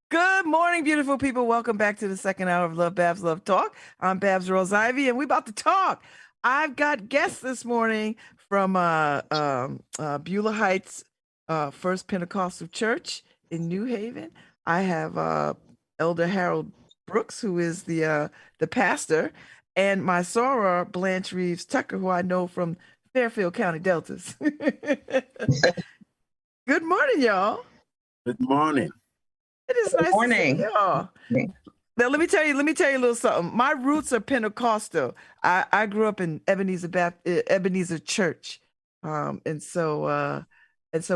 Good morning, beautiful people. Welcome back to the second hour of LoveBabz, Love Talk. I'm Babz Rawls-Ivy, and we about to talk. I've got guests this morning from Beulah Heights First Pentecostal Church in New Haven. I have Elder Harold Brooks, who is the pastor, and my soror, Blanche Reeves Tucker, who I know from Fairfield County Deltas. Good morning, y'all. Good morning. It is nice to see y'all. Now let me tell you a little something. My roots are Pentecostal. I grew up in Ebenezer Church, and so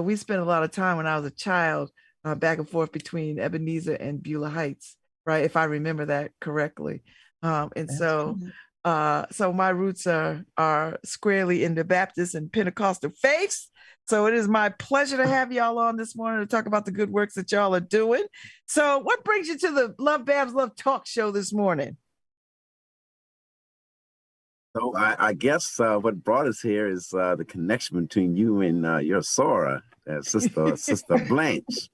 we spent a lot of time when I was a child back and forth between Ebenezer and Beulah Heights, right? If I remember that correctly, so my roots are squarely in the Baptist and Pentecostal faiths. So it is my pleasure to have y'all on this morning to talk about the good works that y'all are doing. So what brings you to the LoveBabz Love Talk show this morning? So I guess what brought us here is the connection between you and your Sora, sister Blanche.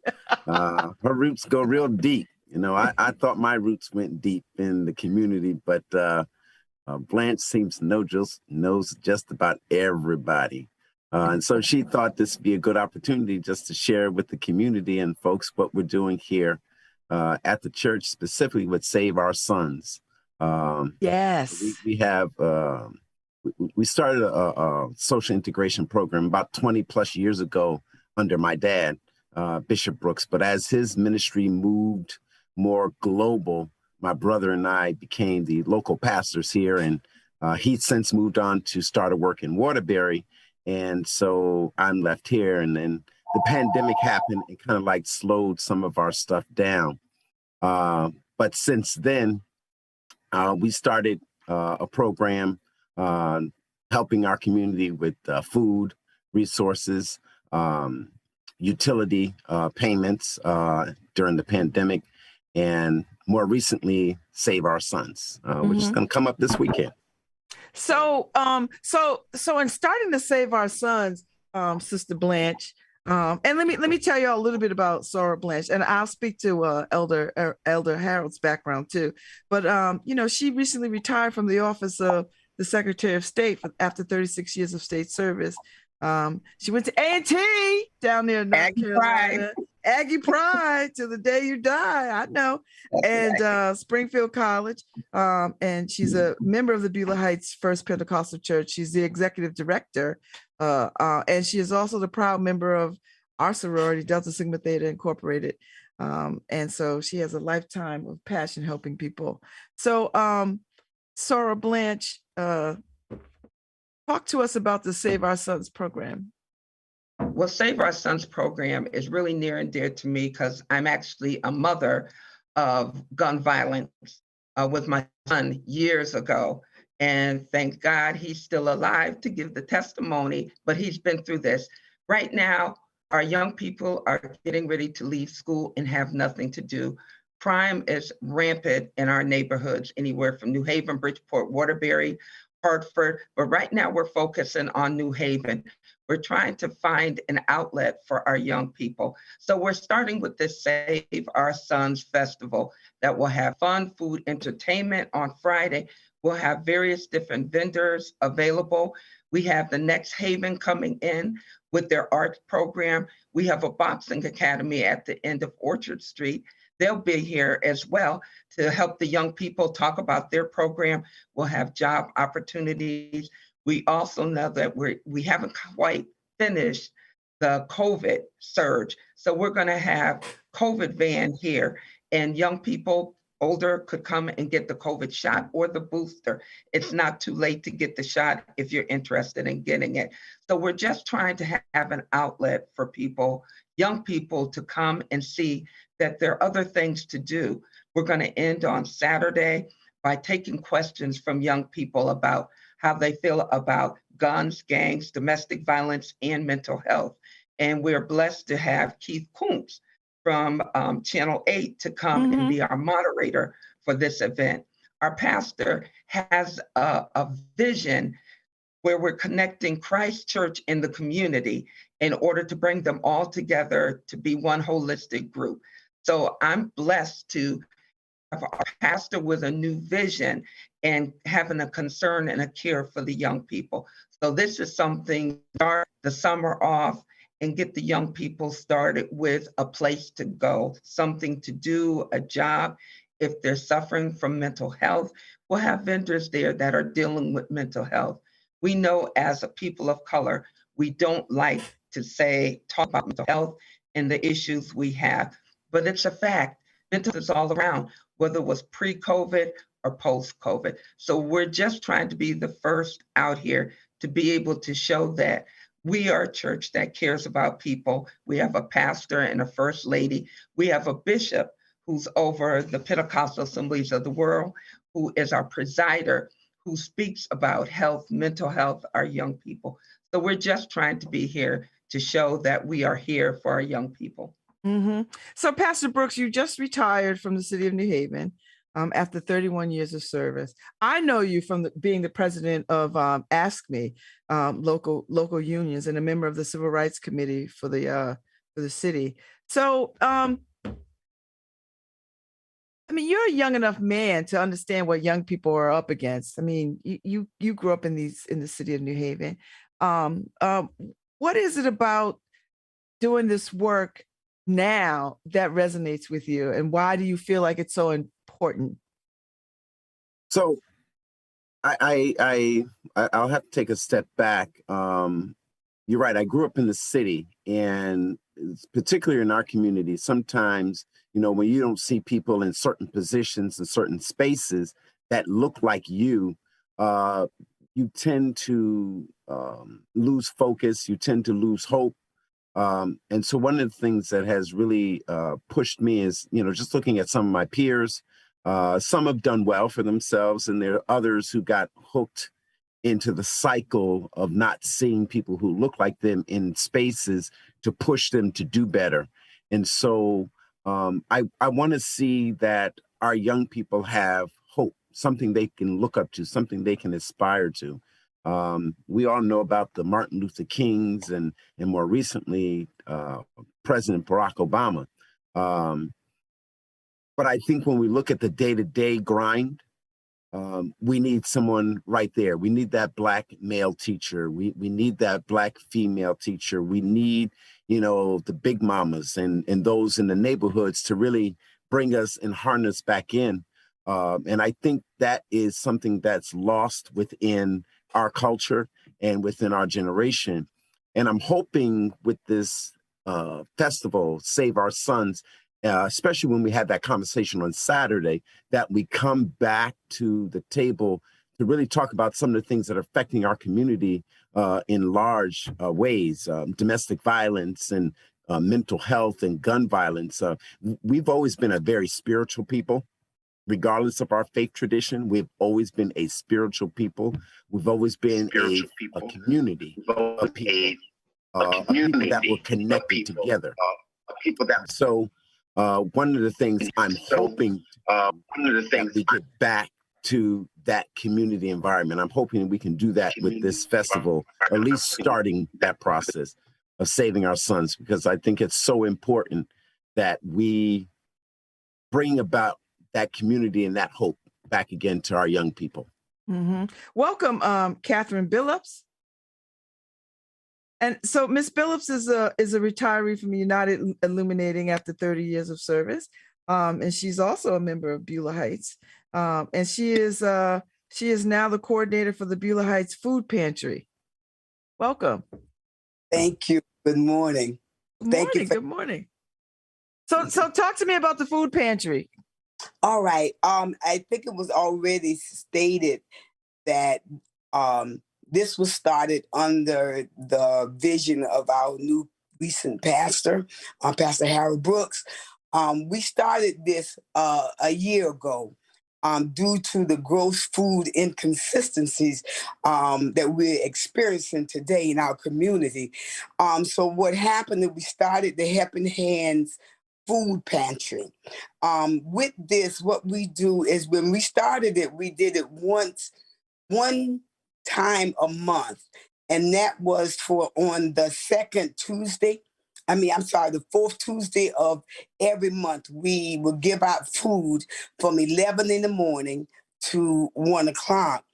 Her roots go real deep. You know, I thought my roots went deep in the community, but Blanche seems to knows just about everybody. And so she thought this would be a good opportunity just to share with the community and folks what we're doing here at the church, specifically with Save Our Sons. Yes. We have, we started a social integration program about 20 plus years ago under my dad, Bishop Brooks. But as his ministry moved more global, my brother and I became the local pastors here. And he's since moved on to start a work in Waterbury. And so I'm left here, and then the pandemic happened and kind of like slowed some of our stuff down. But since then, we started a program helping our community with food, resources, utility payments during the pandemic, and more recently, Save Our Sons, which is going to come up this weekend. So in starting to Save Our Sons, Sister Blanche, and let me tell y'all a little bit about Soror Blanche, and I'll speak to Elder Harold's background too. But you know, she recently retired from the office of the Secretary of State after 36 years of state service. She went to A&T down there in North Carolina. Aggie Pride till the day you die, I know. And Springfield College. And she's a member of the Beulah Heights First Pentecostal Church. She's the executive director. And she is also the proud member of our sorority, Delta Sigma Theta Incorporated. And so she has a lifetime of passion helping people. So Soror Blanche, talk to us about the Save Our Sons program. Well, Save Our Sons program is really near and dear to me because I'm actually a mother of gun violence with my son years ago. And thank God he's still alive to give the testimony, but he's been through this. Right now, our young people are getting ready to leave school and have nothing to do. Crime is rampant in our neighborhoods, anywhere from New Haven, Bridgeport, Waterbury, Hartford, but right now we're focusing on New Haven. We're trying to find an outlet for our young people. So we're starting with this Save Our Sons Festival that will have fun, food, entertainment on Friday. We'll have various different vendors available. We have the Next Haven coming in with their art program. We have a boxing academy at the end of Orchard Street. They'll be here as well to help the young people talk about their program. We'll have job opportunities. We also know that we haven't quite finished the COVID surge. So we're gonna have COVID van here, and young people older could come and get the COVID shot or the booster. It's not too late to get the shot if you're interested in getting it. So we're just trying to have an outlet for people, young people, to come and see that there are other things to do. We're going to end on Saturday by taking questions from young people about how they feel about guns, gangs, domestic violence, and mental health. And we're blessed to have Keith Coombs from Channel 8 to come and be our moderator for this event. Our pastor has a vision where we're connecting Christ Church in the community in order to bring them all together to be one holistic group. So I'm blessed to have our pastor with a new vision and having a concern and a care for the young people. So this is something, start the summer off and get the young people started with a place to go, something to do, a job. If they're suffering from mental health, we'll have vendors there that are dealing with mental health. We know as a people of color, we don't like to talk about mental health and the issues we have, but it's a fact. Mental health is all around, whether it was pre-COVID or post-COVID. So we're just trying to be the first out here to be able to show that we are a church that cares about people. We have a pastor and a first lady. We have a bishop who's over the Pentecostal Assemblies of the World, who is our presider, who speaks about health, mental health, our young people. So we're just trying to be here to show that we are here for our young people. Mm-hmm. So Pastor Brooks, you just retired from the city of New Haven after 31 years of service. I know you from being the president of Ask Me, local unions, and a member of the Civil Rights Committee for the city. So, I mean, you're a young enough man to understand what young people are up against. I mean, you grew up in the city of New Haven. What is it about doing this work now that resonates with you, and why do you feel like it's so important? So I'll have to take a step back. You're right. I grew up in the city, and particularly in our community, sometimes, when you don't see people in certain positions and certain spaces that look like you tend to lose focus. You tend to lose hope. And so one of the things that has really pushed me is, just looking at some of my peers. Some have done well for themselves, and there are others who got hooked into the cycle of not seeing people who look like them in spaces to push them to do better. And so I want to see that our young people have hope, something they can look up to, something they can aspire to. We all know about the Martin Luther Kings and more recently, President Barack Obama. But I think when we look at the day-to-day grind, we need someone right there. We need that Black male teacher. We need that Black female teacher. We need, the big mamas and those in the neighborhoods to really bring us and harness back in. And I think that is something that's lost within our culture and within our generation. And I'm hoping with this festival, Save Our Sons, especially when we had that conversation on Saturday, that we come back to the table to really talk about some of the things that are affecting our community in large ways, domestic violence and mental health and gun violence. We've always been a very spiritual people. Regardless of our faith tradition, we've always been a spiritual people. We've always been a community of people, people that were connected together. So one of the things I'm hoping that we get back to that community environment. I'm hoping we can do that with this festival, or at least starting that process of saving our sons, because I think it's so important that we bring about that community and that hope back again to our young people. Mm-hmm. Welcome, Catherine Billups. And so Miss Billups is a retiree from United Illuminating after 30 years of service. And she's also a member of Beulah Heights. And she is now the coordinator for the Beulah Heights Food Pantry. Welcome. Thank you. Good morning. Good morning. So talk to me about the food pantry. All right. I think it was already stated that this was started under the vision of our new recent pastor, Pastor Harry Brooks. We started this a year ago due to the gross food inconsistencies that we're experiencing today in our community. So what happened is we started the Helping Hands Food Pantry. With this, what we do is when we started it, we did it one time a month, and that was for on the the fourth Tuesday of every month. We will give out food from 11 in the morning to 1 o'clock.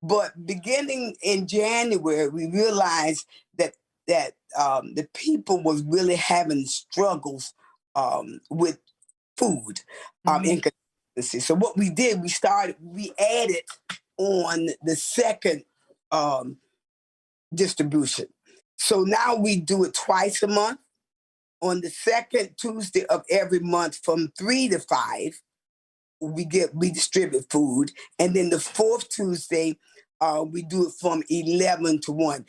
But beginning in January, we realized that the people was really having struggles with food inconsistency. So what we did, we added on the second distribution. So now we do it twice a month. On the second Tuesday of every month from 3 to 5, we distribute food. And then the fourth Tuesday, we do it from 11 to 1.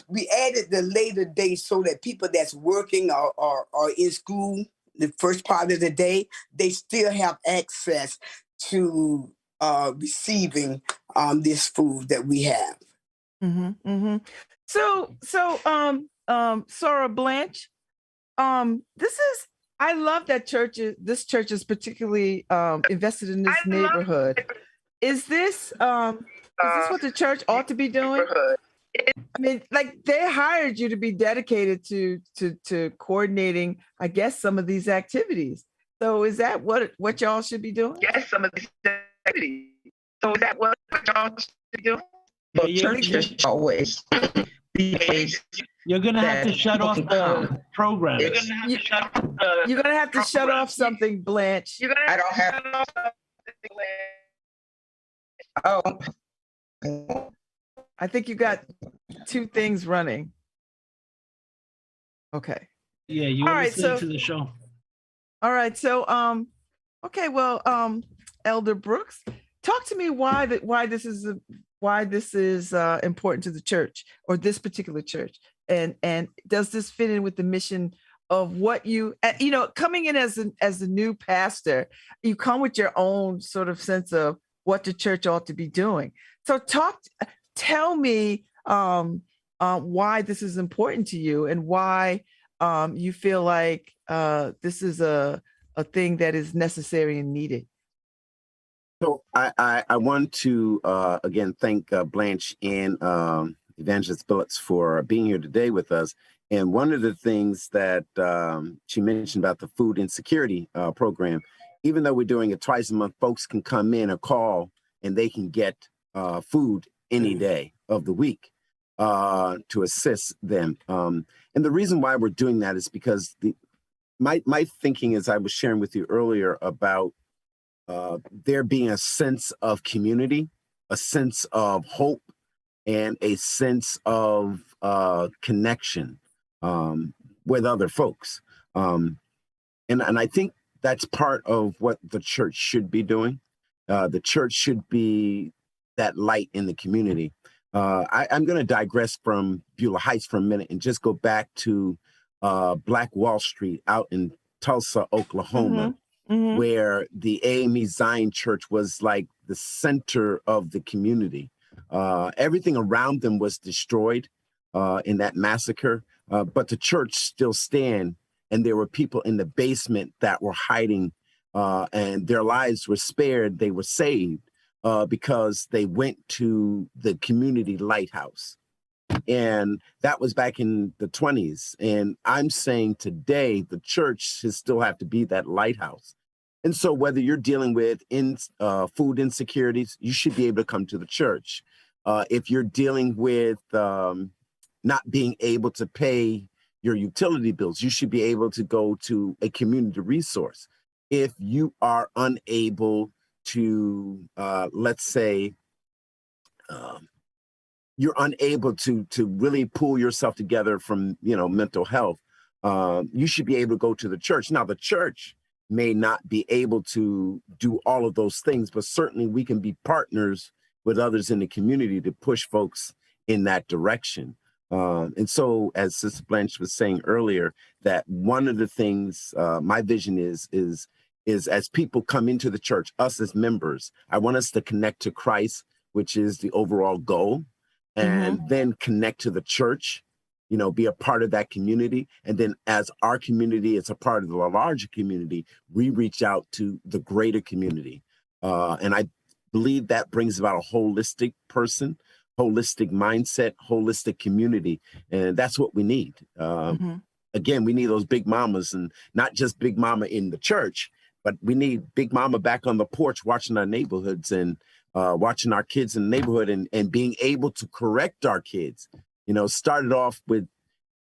We added the later day so that people that's working or in school the first part of the day, they still have access to receiving this food that we have. Mm-hmm, mm-hmm. So, Sarah Blanche, I love that this church is particularly invested in this neighborhood. Is this what the church ought to be doing? I mean, like, they hired you to be dedicated to coordinating, I guess, some of these activities. So is that what y'all should be doing? Yes, some of these activities. So is that what y'all should be doing? Well, churches always behave. You're going to have to shut off the program. You're going to have to shut off something, Blanche. I don't have something, Blanche. Oh. I think you got two things running. Okay. Yeah, you were listening to the show. All right. So, okay. Well, Elder Brooks, talk to me why this is important to the church, or this particular church. And does this fit in with the mission of what coming in as a new pastor, you come with your own sort of sense of what the church ought to be doing. So tell me why this is important to you, and why you feel like this is a thing that is necessary and needed. So I want to again thank Blanche and Evangelist Billups for being here today with us. And one of the things that she mentioned about the food insecurity program, even though we're doing it twice a month, folks can come in or call and they can get food any day of the week to assist them. And the reason why we're doing that is because my thinking, as I was sharing with you earlier, about there being a sense of community, a sense of hope, and a sense of connection with other folks. And I think that's part of what the church should be doing. The church should be that light in the community. I'm going to digress from Beulah Heights for a minute and just go back to Black Wall Street out in Tulsa, Oklahoma, where the AME Zion Church was like the center of the community. Everything around them was destroyed in that massacre, but the church still stand, and there were people in the basement that were hiding, and their lives were spared. They were saved because they went to the community lighthouse. And that was back in the 20s. And I'm saying today, the church should still have to be that lighthouse. And so whether you're dealing with food insecurities, you should be able to come to the church. If you're dealing with not being able to pay your utility bills, you should be able to go to a community resource. If you are unable to, let's say, you're unable to really pull yourself together from, mental health, you should be able to go to the church. Now, the church may not be able to do all of those things, but certainly we can be partners with others in the community to push folks in that direction. And so, as Sister Blanche was saying earlier, that one of the things my vision is as people come into the church, us as members, I want us to connect to Christ, which is the overall goal, and then connect to the church, be a part of that community. And then as our community is a part of the larger community, we reach out to the greater community. And I believe that brings about a holistic person. holistic mindset, holistic community. And that's what we need. Again, we need those big mamas, and not just big mama in the church, but we need big mama back on the porch watching our neighborhoods and watching our kids in the neighborhood and being able to correct our kids. Started off with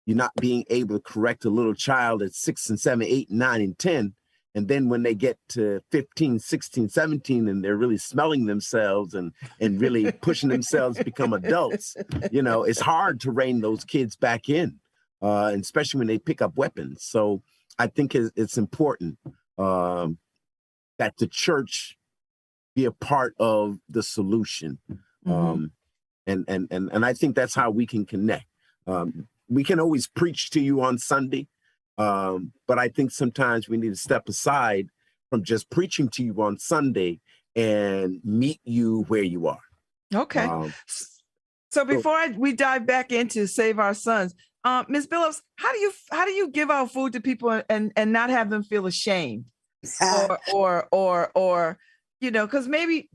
you not being able to correct a little child at 6 and 7, 8, 9, and 10. And then when they get to 15, 16, 17, and they're really smelling themselves and really pushing themselves to become adults, it's hard to rein those kids back in, and especially when they pick up weapons. So I think it's important that the church be a part of the solution. And I think that's how we can connect. We can always preach to you on Sunday, but I think sometimes we need to step aside from just preaching to you on Sunday and meet you where you are. Okay. So before we dive back into Save Our Sons, Ms. Billups, how do you give out food to people and not have them feel ashamed, or because maybe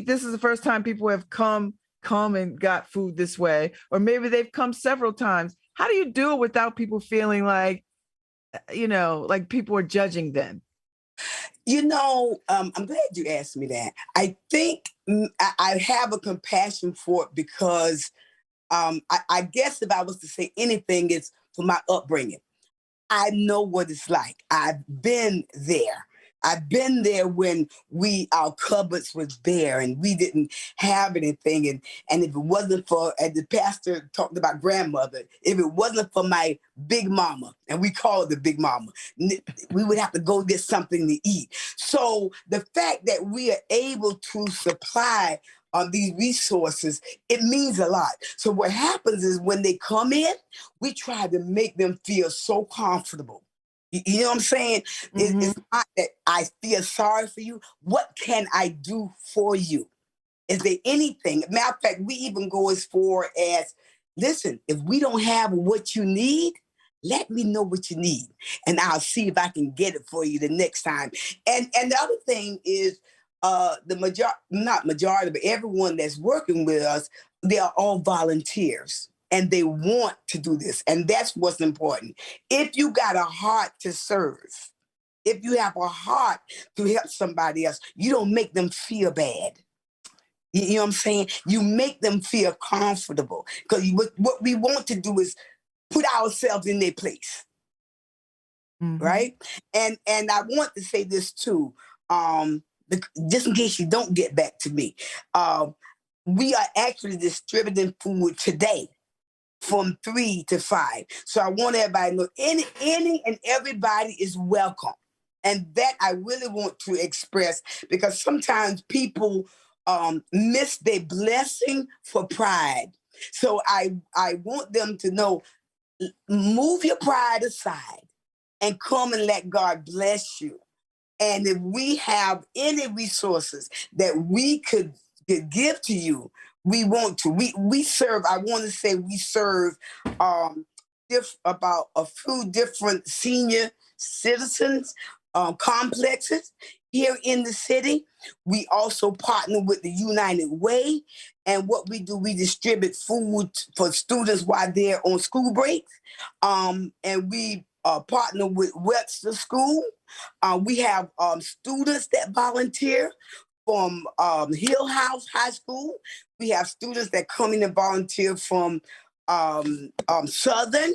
this is the first time people have come and got food this way, or maybe they've come several times. How do you do it without people feeling like, like people are judging them? I'm glad you asked me that. I think I have a compassion for it because I guess if I was to say anything, it's for my upbringing. I know what it's like. I've been there. I've been there when our cupboards was bare and we didn't have anything. And if it wasn't for, as the pastor talked about grandmother, if it wasn't for my big mama, and we call it the big mama, we would have to go get something to eat. So the fact that we are able to supply these resources, it means a lot. So what happens is when they come in, we try to make them feel so comfortable. You know what I'm saying? It's not that I feel sorry for you. What can I do for you? Is there anything? Matter of fact, we even go as far as, listen, if we don't have what you need, let me know what you need, and I'll see if I can get it for you the next time. And the other thing is, not majority, but everyone that's working with us, they are all volunteers. And they want to do this. And that's what's important. If you got a heart to serve, if you have a heart to help somebody else, you don't make them feel bad. You know what I'm saying? You make them feel comfortable. Because what we want to do is put ourselves in their place. Right? And I want to say this too, just in case you don't get back to me. We are actually distributing food today from 3 to 5. So I want everybody to know any and everybody is welcome. And that I really want to express, because sometimes people miss their blessing for pride. So I want them to know, move your pride aside and come and let God bless you. And if we have any resources that we could give to you, we want to. We serve, I want to say we serve about a few different senior citizens complexes here in the city. We also partner with the United Way. And what we do, we distribute food for students while they're on school breaks. And we partner with Webster School. We have students that volunteer from Hill House High School. We have students that come in and volunteer from Southern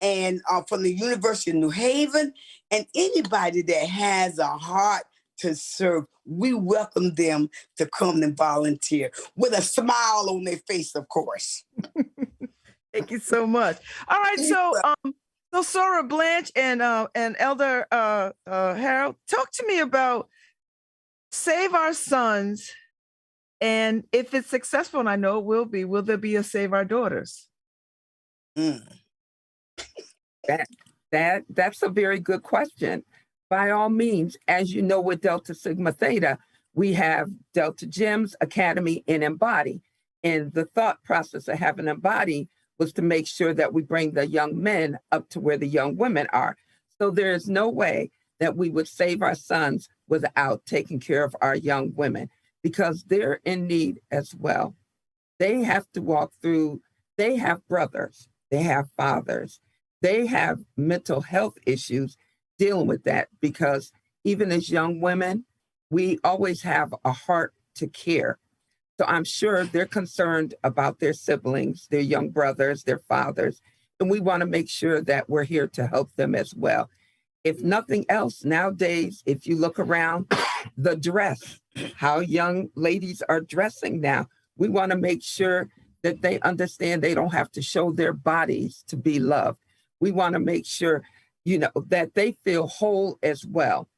and from the University of New Haven. And anybody that has a heart to serve, we welcome them to come and volunteer with a smile on their face, of course. Thank you so much. All right, so Sarah, Blanche, and Elder Harold, talk to me about Save Our Sons, and if it's successful, and I know it will there be a Save Our Daughters? That's a very good question. By all means, as you know, with Delta Sigma Theta, we have Delta Gems Academy and Embody. And the thought process of having Embody was to make sure that we bring the young men up to where the young women are. So there is no way that we would save our sons without taking care of our young women, because they're in need as well. they have to walk through, they have brothers, they have fathers, they have mental health issues dealing with that, because even as young women, we always have a heart to care. So I'm sure they're concerned about their siblings, their young brothers, their fathers, and we want to make sure that we're here to help them as well. If nothing else, nowadays, if you look around, the dress, how young ladies are dressing now, we want to make sure that they understand they don't have to show their bodies to be loved. We want to make sure, that they feel whole as well.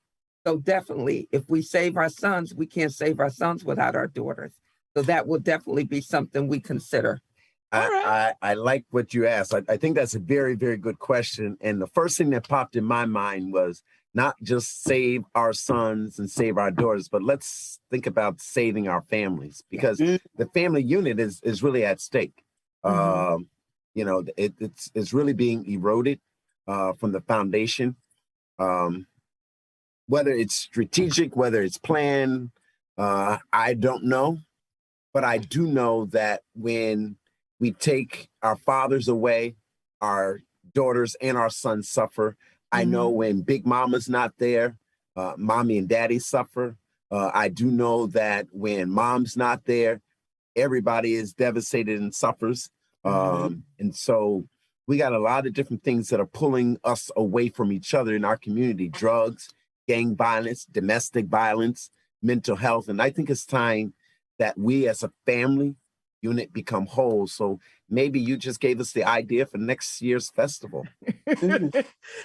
So definitely, if we save our sons, we can't save our sons without our daughters. So that will definitely be something we consider. I like what you asked. I think that's a very, very good question. And the first thing that popped in my mind was not just save our sons and save our daughters, but let's think about saving our families, because the family unit is really at stake. It's really being eroded from the foundation. Whether it's strategic, whether it's planned, I don't know. But I do know that when we take our fathers away, our daughters and our sons suffer. I know when Big Mama's not there, mommy and daddy suffer. I do know that when mom's not there, everybody is devastated and suffers. And so we got a lot of different things that are pulling us away from each other in our community: drugs, gang violence, domestic violence, mental health. And I think it's time that we as a family unit become whole. So maybe you just gave us the idea for next year's festival.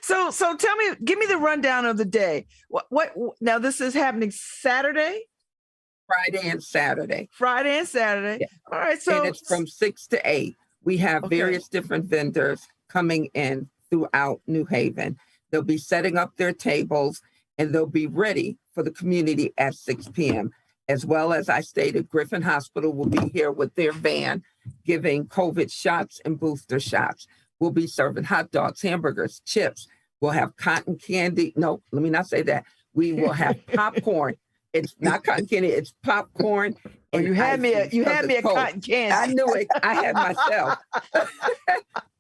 So tell me, give me the rundown of the day. What now? This is happening Saturday? Friday and Saturday. Friday and Saturday. Yeah. All right. So and it's from 6 to 8. We have various different vendors coming in throughout New Haven. They'll be setting up their tables and they'll be ready for the community at 6 p.m. As well as I stated, Griffin Hospital will be here with their van giving COVID shots and booster shots. We'll be serving hot dogs, hamburgers, chips. We'll have cotton candy. No, let me not say that. We will have popcorn. It's not cotton candy, it's popcorn. And you had me a cotton candy. I knew it. I had myself.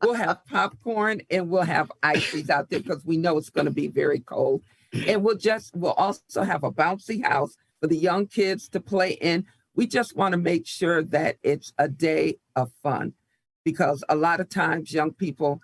We'll have popcorn and we'll have ices out there because we know it's going to be very cold. And we'll also have a bouncy house for the young kids to play in. We just want to make sure that it's a day of fun, because a lot of times young people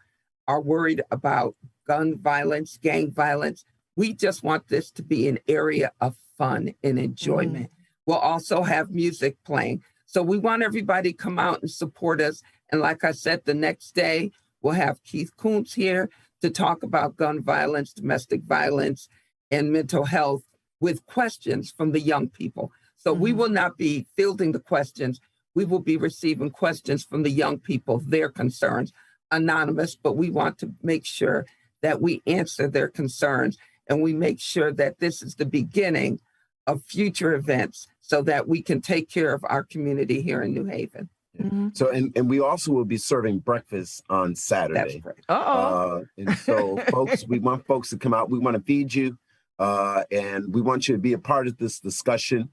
are worried about gun violence, gang violence. We just want this to be an area of fun and enjoyment. We'll also have music playing. So we want everybody to come out and support us. And like I said, the next day, we'll have Keith Kuntz here to talk about gun violence, domestic violence, and mental health with questions from the young people. So we will not be fielding the questions. We will be receiving questions from the young people, their concerns, anonymous, but we want to make sure that we answer their concerns and we make sure that this is the beginning of future events so that we can take care of our community here in New Haven. So, and we also will be serving breakfast on Saturday. That's right. And so folks, we want folks to come out. We want to feed you. And we want you to be a part of this discussion.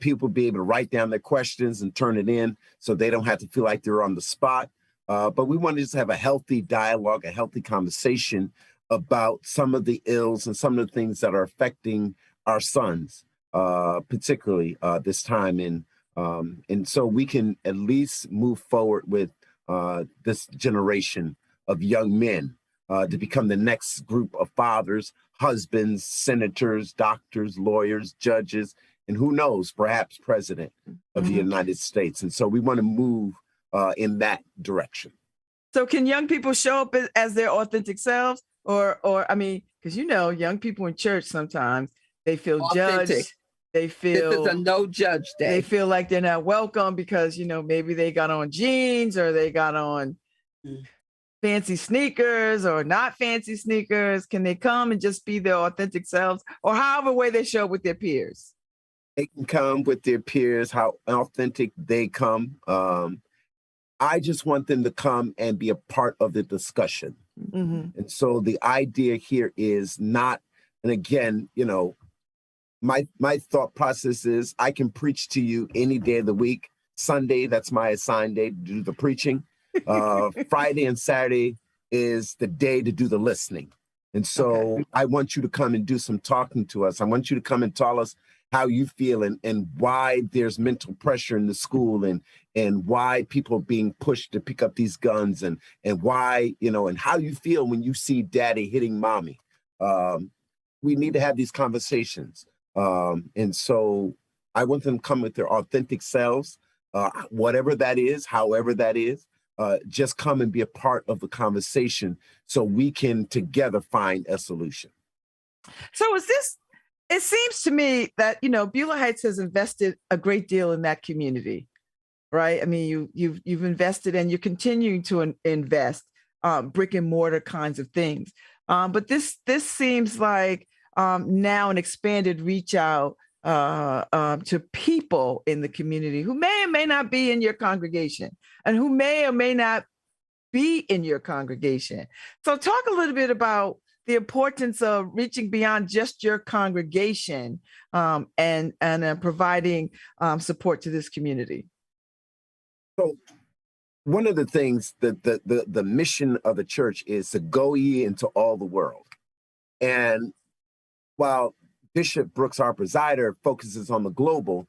People be able to write down their questions and turn it in so they don't have to feel like they're on the spot. But we want to just have a healthy dialogue, a healthy conversation about some of the ills and some of the things that are affecting our sons, particularly this time. And so we can at least move forward with this generation of young men to become the next group of fathers, husbands, senators, doctors, lawyers, judges, and who knows, perhaps president of the United States. And so we want to move in that direction. So can young people show up as their authentic selves? Or I mean, because young people in church sometimes they feel authentic. Judged. They feel this is a no judge day. They feel like they're not welcome because maybe they got on jeans or they got on fancy sneakers or not fancy sneakers. Can they come and just be their authentic selves, or however way they show up with their peers? They can come with their peers, how authentic they come. I just want them to come and be a part of the discussion. And so the idea here is not, and again, my thought process is I can preach to you any day of the week. Sunday, that's my assigned day to do the preaching. Friday and Saturday is the day to do the listening. And so I want you to come and do some talking to us. I want you to come and tell us how you feel and why there's mental pressure in the school and why people are being pushed to pick up these guns and why, and how you feel when you see daddy hitting mommy. We need to have these conversations. And so I want them to come with their authentic selves, whatever that is, however that is. Just come and be a part of the conversation so we can together find a solution. So it seems to me that, Beulah Heights has invested a great deal in that community, right? I mean, you've invested and you're continuing to invest brick and mortar kinds of things. But this seems like now an expanded reach out to people in the community who may or may not be in your congregation and who may or may not be in your congregation. So talk a little bit about the importance of reaching beyond just your congregation and providing support to this community. So one of the things that the mission of the church is to go ye into all the world. And while Bishop Brooks, our presider, focuses on the global,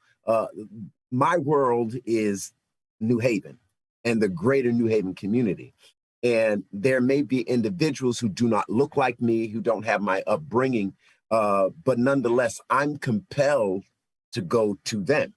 my world is New Haven and the greater New Haven community. And there may be individuals who do not look like me, who don't have my upbringing, but nonetheless, I'm compelled to go to them.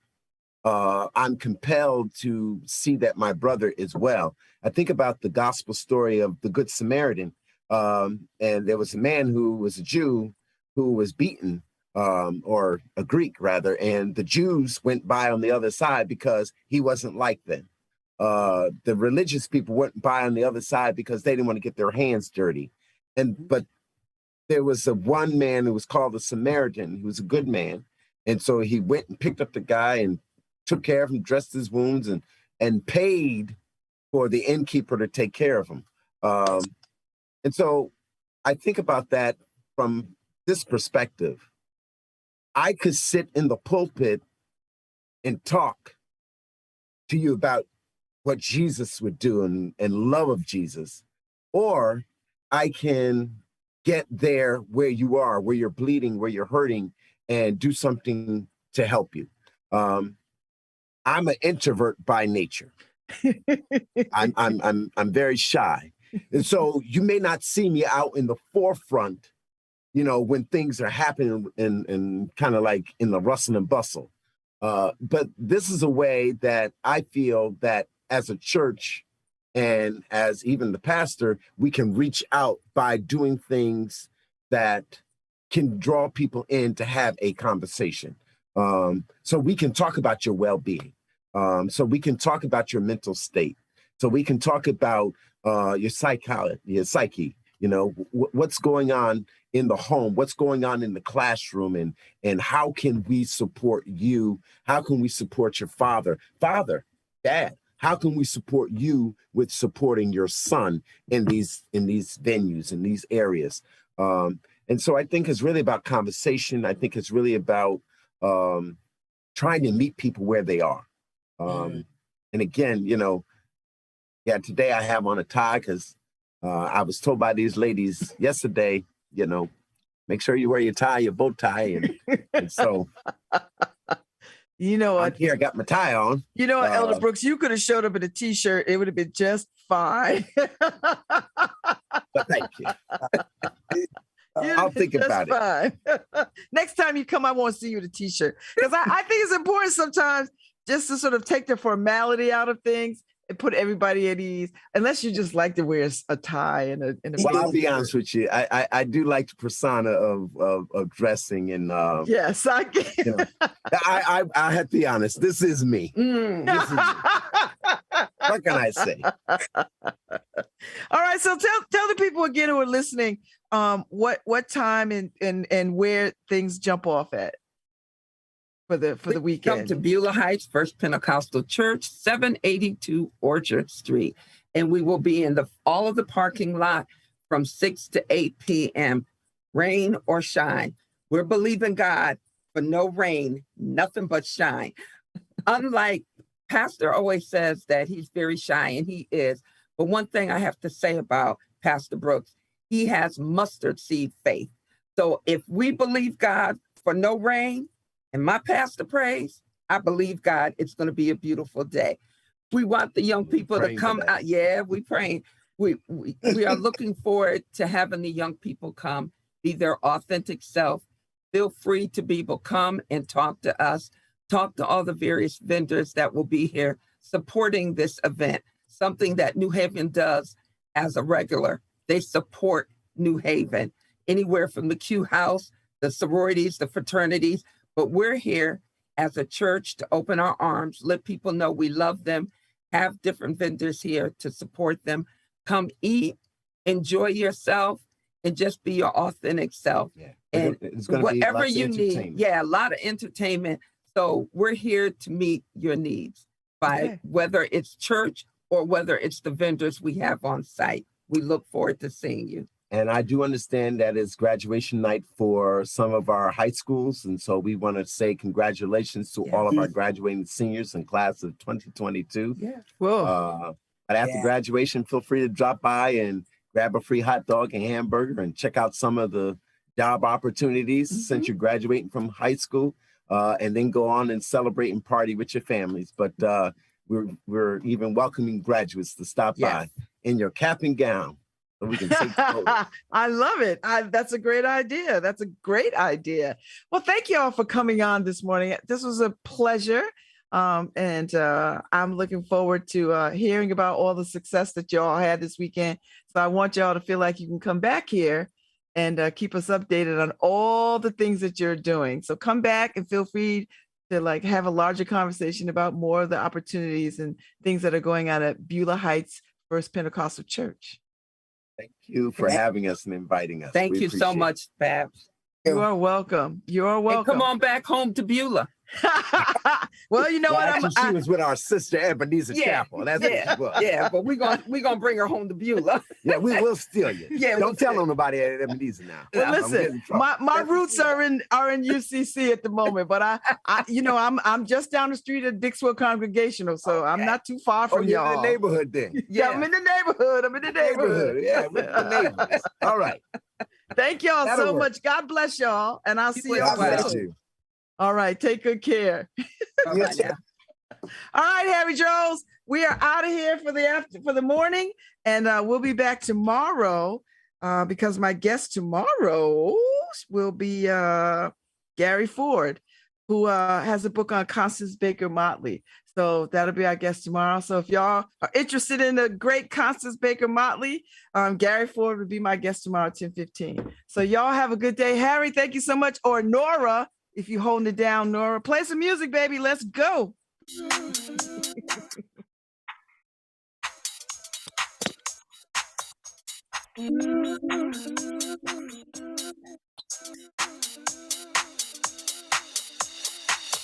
I'm compelled to see that my brother is well. I think about the gospel story of the Good Samaritan, and there was a man who was a Jew who was beaten, or a Greek rather, and the Jews went by on the other side because he wasn't like them. The religious people went by on the other side because they didn't want to get their hands dirty. But there was one man who was called the Samaritan, who was a good man. And so he went and picked up the guy and took care of him, dressed his wounds, and paid for the innkeeper to take care of him. And so I think about that from this perspective. I could sit in the pulpit and talk to you about what Jesus would do and love of Jesus, or I can get there where you are, where you're bleeding, where you're hurting, and do something to help you. I'm an introvert by nature. I'm very shy, and so you may not see me out in the forefront, when things are happening and kind of like in the rustle and bustle. But this is a way that I feel that as a church and as even the pastor, we can reach out by doing things that can draw people in to have a conversation. So we can talk about your well-being. So we can talk about your mental state. So we can talk about your psyche, what's going on in the home, what's going on in the classroom, and how can we support you? How can we support your father, dad? How can we support you with supporting your son in these venues, in these areas? And so I think it's really about conversation. I think it's really about trying to meet people where they are. And again, today I have on a tie because I was told by these ladies yesterday, make sure you wear your tie, your bow tie. And so, I'm here, I got my tie on. Elder Brooks, you could have showed up in a t-shirt. It would have been just fine. But thank you. I'll think about it. Next time you come, I won't see you in a t-shirt. Because I think it's important sometimes just to sort of take the formality out of things and put everybody at ease, unless you just like to wear a tie and a Well, I'll be honest with you. I do like the persona of dressing and yes, I get I have to be honest. This is me. This is me. What can I say? All right, so tell the people again who are listening what time and where things jump off at for the weekend. Come to Beulah Heights First Pentecostal Church, 782 Orchard Street, and we will be in all of the parking lot from 6 to 8 p.m. Rain or shine, we're believing God for no rain, nothing but shine. Unlike Pastor always says that he's very shy, and he is. But one thing I have to say about Pastor Brooks, he has mustard seed faith. So if we believe God for no rain, and my pastor prays, I believe God, it's going to be a beautiful day. We want the young people to come out. Yeah, we praying. We are looking forward to having the young people come, be their authentic self. Feel free to be able to come and talk to us, talk to all the various vendors that will be here supporting this event, something that New Haven does as a regular. They support New Haven, anywhere from the Q House, the sororities, the fraternities, but we're here as a church to open our arms, let people know we love them, have different vendors here to support them. Come eat, enjoy yourself, and just be your authentic self. Yeah. And it's gonna whatever be you need, a lot of entertainment. So we're here to meet your needs by whether it's church or whether it's the vendors we have on site. We look forward to seeing you. And I do understand that it's graduation night for some of our high schools. And so we want to say congratulations to all of our graduating seniors in class of 2022. Yeah. Whoa. But after graduation, feel free to drop by and grab a free hot dog and hamburger and check out some of the job opportunities since you're graduating from high school, and then go on and celebrate and party with your families. But we're even welcoming graduates to stop by in your cap and gown. So we can take I love it. That's a great idea. That's a great idea. Well, thank you all for coming on this morning. This was a pleasure. And I'm looking forward to hearing about all the success that y'all had this weekend. So I want y'all to feel like you can come back here and keep us updated on all the things that you're doing. So come back and feel free to like have a larger conversation about more of the opportunities and things that are going on at Beulah Heights First Pentecostal Church. Thank you for having us and inviting us. Thank you so much, Babz. You are welcome. You are welcome. And come on back home to Beulah. Well, you know what? She was with our sister Ebenezer Chapel. That's what she was. Yeah, but we're gonna bring her home to Beulah. Yeah, we will steal you. Yeah, don't tell nobody at Ebenezer now. Well, listen, my roots are in UCC at the moment, but I'm just down the street at Dixwell Congregational, so I'm not too far from y'all. In the neighborhood then. Yeah, I'm in the neighborhood. Yeah, with the neighbors. All right. Thank y'all so much. God bless y'all, and I'll see y'all soon. All right, take good care. All right, all right, Harry Jones, we are out of here for the morning, and we'll be back tomorrow because my guest tomorrow will be Gary Ford, who has a book on Constance Baker Motley. So that'll be our guest tomorrow. So if y'all are interested in the great Constance Baker Motley, Gary Ford will be my guest tomorrow at 10:15. So y'all have a good day. Harry, thank you so much. Or Nora, if you're holding it down, Nora, play some music, baby. Let's go.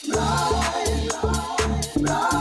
Ride, ride, ride.